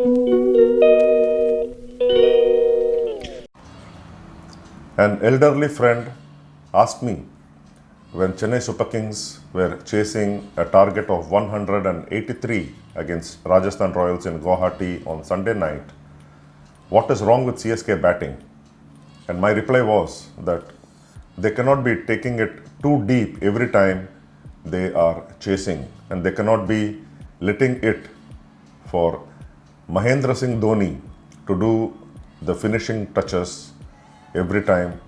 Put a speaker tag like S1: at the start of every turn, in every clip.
S1: An elderly friend asked me when Chennai Super Kings were chasing a target of 183 against Rajasthan Royals in Guwahati on Sunday night, what is wrong with CSK batting? And my reply was that they cannot be taking it too deep every time they are chasing, and they cannot be letting it for Mahendra Singh Dhoni to do the finishing touches every time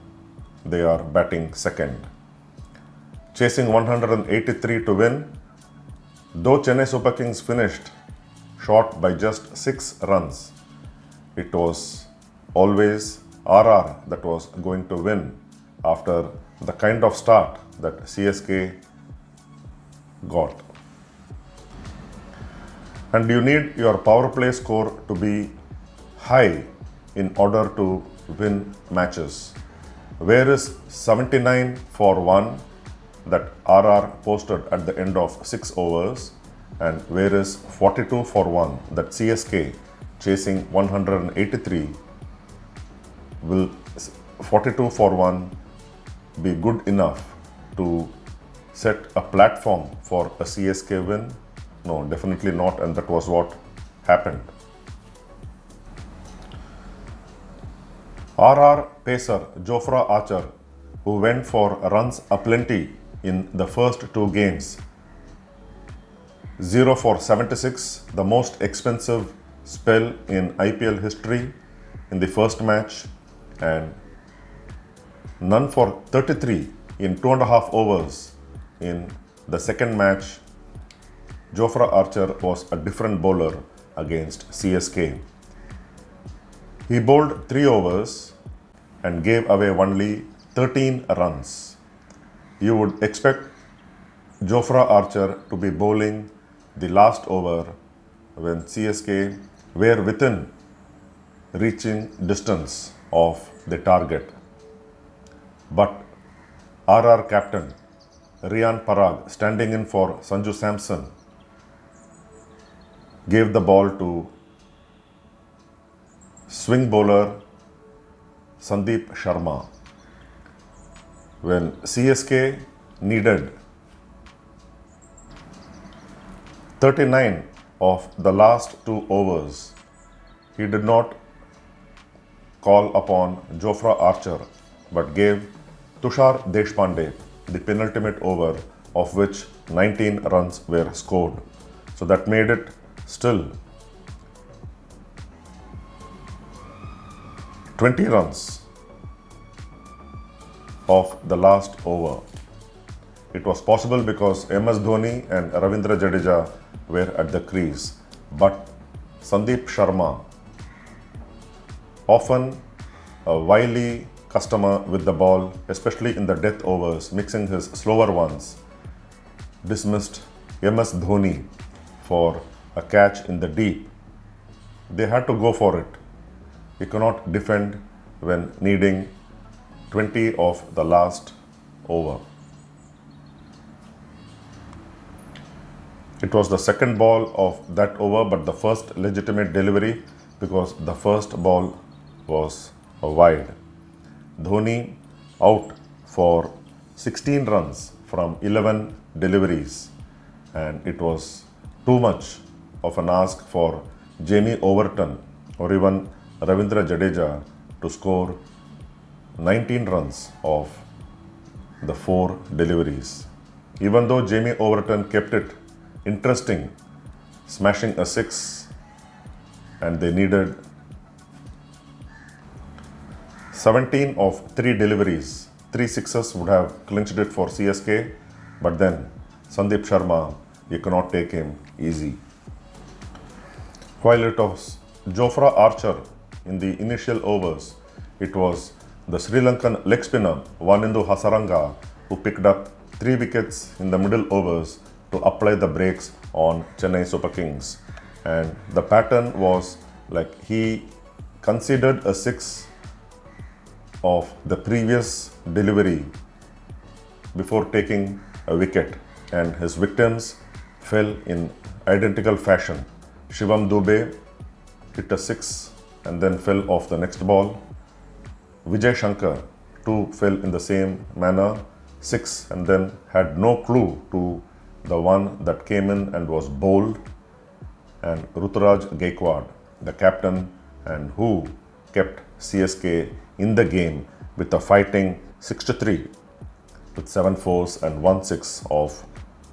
S1: they are batting second. Chasing 183 to win, though Chennai Super Kings finished short by just 6 runs, it was always RR that was going to win after the kind of start that CSK got. And you need your power play score to be high in order to win matches. Where is 79 for 1 that RR posted at the end of 6 overs, and where is 42 for 1 that CSK chasing 183? Will 42 for 1 be good enough to set a platform for a CSK win? No, definitely not, and that was what happened. RR pacer Jofra Archer, who went for runs aplenty in the first 2 games, 0 for 76, the most expensive spell in IPL history in the first match, and none for 33 in 2.5 overs in the second match. Jofra Archer was a different bowler against CSK. He bowled 3 overs and gave away only 13 runs. You would expect Jofra Archer to be bowling the last over when CSK were within reaching distance of the target. But RR captain Rian Parag, standing in for Sanju Samson, gave the ball to swing bowler Sandeep Sharma. When CSK needed 39 of the last 2 overs, he did not call upon Jofra Archer but gave Tushar Deshpande the penultimate over, of which 19 runs were scored. So that made it still 20 runs of the last over. It was possible because MS Dhoni and Ravindra Jadeja were at the crease, but Sandeep Sharma, often a wily customer with the ball, especially in the death overs, mixing his slower ones, dismissed MS Dhoni for a catch in the deep. They had to go for it. He cannot defend when needing 20 of the last over. It was the second ball of that over, but the first legitimate delivery, because the first ball was wide. Dhoni out for 16 runs from 11 deliveries, and it was too much of an ask for Jamie Overton or even Ravindra Jadeja to score 19 runs of the 4 deliveries. Even though Jamie Overton kept it interesting, smashing a 6, and they needed 17 of 3 deliveries. 3 sixes would have clinched it for CSK, but then Sandeep Sharma, you cannot take him easy. While it was Jofra Archer in the initial overs, it was the Sri Lankan leg spinner Wanindu Hasaranga who picked up 3 wickets in the middle overs to apply the brakes on Chennai Super Kings. And the pattern was like he conceded a 6 of the previous delivery before taking a wicket, and his victims fell in identical fashion. Shivam Dube hit a 6 and then fell off the next ball. Vijay Shankar too fell in the same manner, 6, and then had no clue to the one that came in and was bowled. And Ruturaj Gaikwad, the captain, and who kept CSK in the game with a fighting 63 with 7 fours and 1 6 of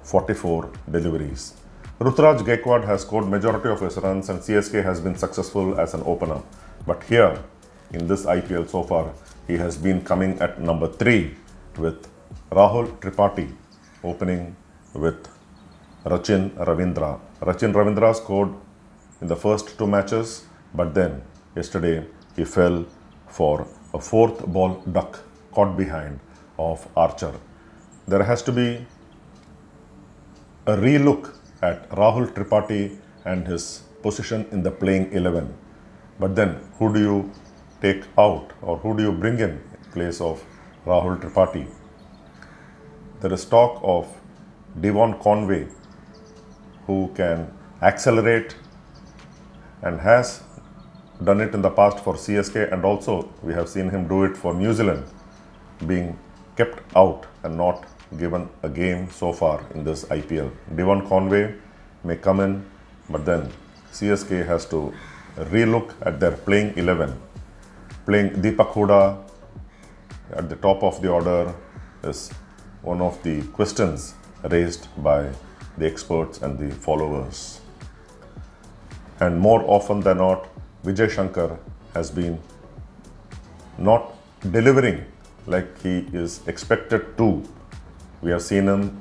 S1: 44 deliveries. Ruturaj Gaikwad has scored majority of his runs and CSK has been successful as an opener. But here in this IPL so far, he has been coming at number 3 with Rahul Tripathi opening with Rachin Ravindra. Rachin Ravindra scored in the first 2 matches, but then yesterday he fell for a 4th ball duck caught behind of Archer. There has to be a re-look at Rahul Tripathi and his position in the playing 11. But then who do you take out or who do you bring in place of Rahul Tripathi? There is talk of Devon Conway, who can accelerate and has done it in the past for CSK, and also we have seen him do it for New Zealand, being kept out and not given a game so far in this IPL. Devon Conway may come in, but then CSK has to re-look at their playing 11. Playing Deepak Hooda at the top of the order is one of the questions raised by the experts and the followers. And more often than not, Vijay Shankar has been not delivering like he is expected to. We have seen him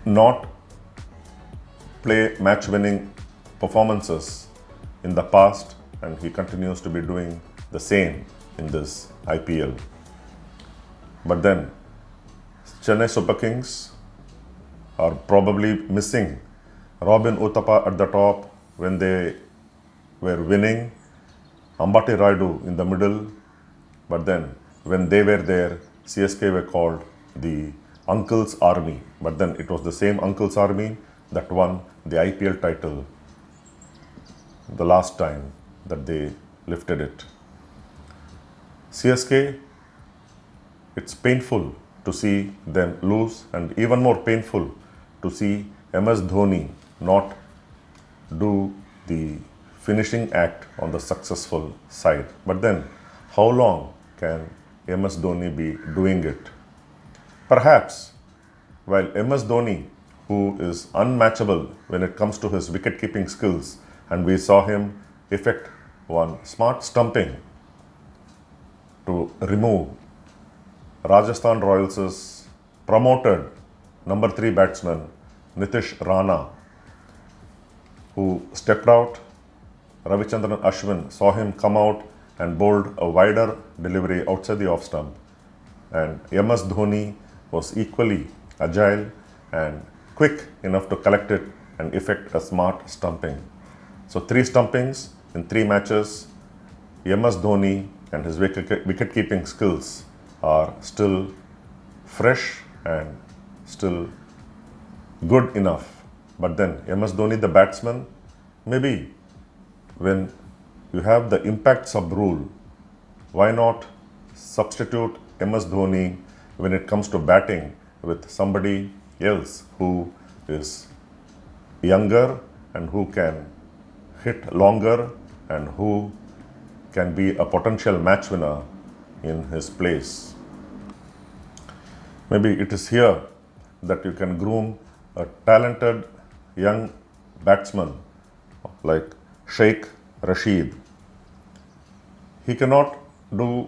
S1: not play match-winning performances in the past, and he continues to be doing the same in this IPL. But then Chennai Super Kings are probably missing Robin Uthappa at the top when they were winning, Ambati Rayudu in the middle, but then when they were there, CSK were called the Uncle's Army, but then it was the same Uncle's Army that won the IPL title the last time that they lifted it. CSK, it's painful to see them lose, and even more painful to see MS Dhoni not do the finishing act on the successful side. But then, how long can MS Dhoni be doing it? Perhaps, while MS Dhoni, who is unmatchable when it comes to his wicket-keeping skills, and we saw him effect one smart stumping to remove Rajasthan Royals' promoted number 3 batsman Nitish Rana, who stepped out. Ravichandran Ashwin saw him come out and bowled a wider delivery outside the off stump. And MS Dhoni was equally agile and quick enough to collect it and effect a smart stumping. So 3 stumpings in 3 matches. MS Dhoni and his wicket-keeping skills are still fresh and still good enough. But then MS Dhoni, the batsman, maybe when you have the impact sub rule, why not substitute MS Dhoni when it comes to batting with somebody else who is younger and who can hit longer and who can be a potential match winner in his place. Maybe it is here that you can groom a talented young batsman like Sheikh Rashid. He cannot do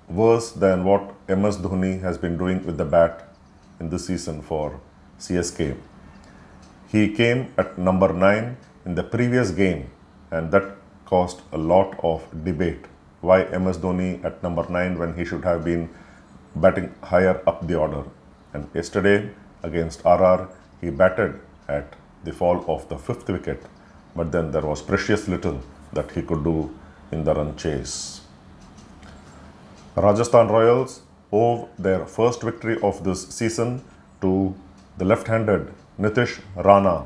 S1: worse than what MS Dhoni has been doing with the bat in this season for CSK. He came at number 9 in the previous game, and that caused a lot of debate. Why MS Dhoni at number 9 when he should have been batting higher up the order? And yesterday against RR, he batted at the fall of the 5th wicket, but then there was precious little that he could do in the run chase. Rajasthan Royals owe their first victory of this season to the left-handed Nitish Rana,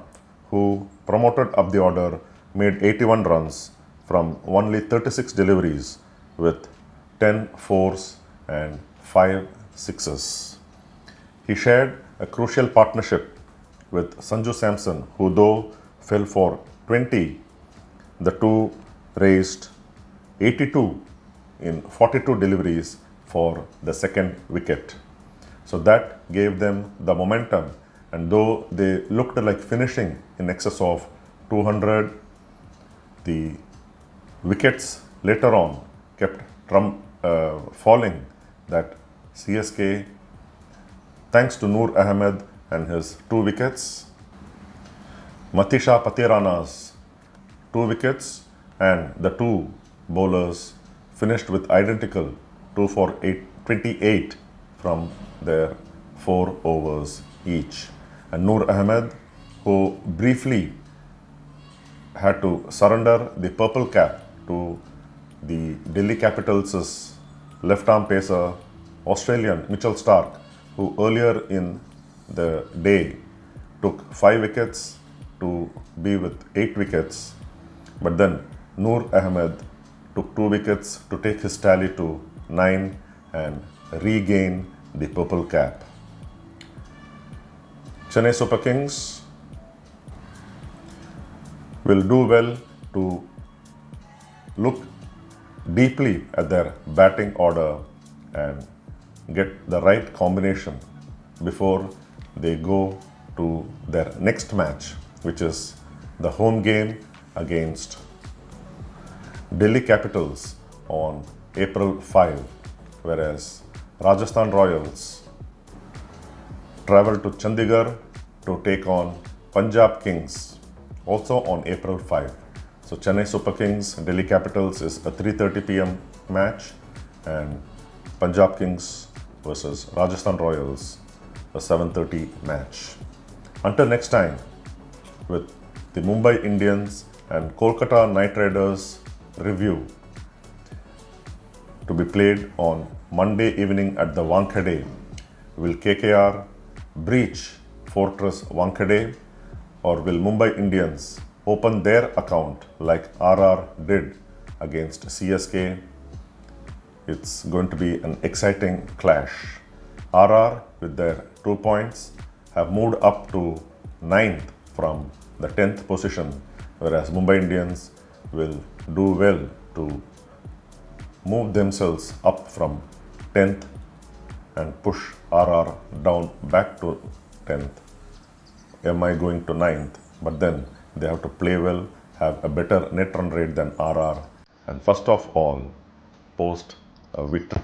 S1: who promoted up the order made 81 runs from only 36 deliveries with 10 fours and 5 sixes. He shared a crucial partnership with Sanju Samson, who though fell for 20, the two raised 82 in 42 deliveries for the second wicket. So that gave them the momentum, and though they looked like finishing in excess of 200, the wickets later on kept falling, that CSK, thanks to Noor Ahmed and his 2 wickets, Matisha Patirana's 2 wickets, and the 2 bowlers finished with identical 2 for 28 from their 4 overs each. And Noor Ahmed, who briefly had to surrender the purple cap to the Delhi Capitals' left-arm pacer, Australian Mitchell Starc, who earlier in the day took 5 wickets to be with 8 wickets. But then Noor Ahmed took 2 wickets to take his tally to 9 and regain the purple cap. Chennai Super Kings will do well to look deeply at their batting order and get the right combination before they go to their next match, which is the home game against DelhiCapitals on April 5, whereas Rajasthan Royals travel to Chandigarh to take on Punjab Kings also on April 5. So Chennai Super Kings, DelhiCapitals is a 3:30 p.m. match, and Punjab Kings versus Rajasthan Royals, a 7:30 match. Until next time, with the Mumbai Indians and Kolkata Knight Riders review to be played on Monday evening at the Wankhede. Will KKR breach Fortress Wankhede, or will Mumbai Indians open their account like RR did against CSK? It's going to be an exciting clash. RR, with their 2 points, have moved up to 9th from the 10th position, whereas Mumbai Indians will do well to move themselves up from 10th and push RR down back to 10th. MI going to 9th, but then they have to play well, have a better net run rate than RR, and first of all, post a victory.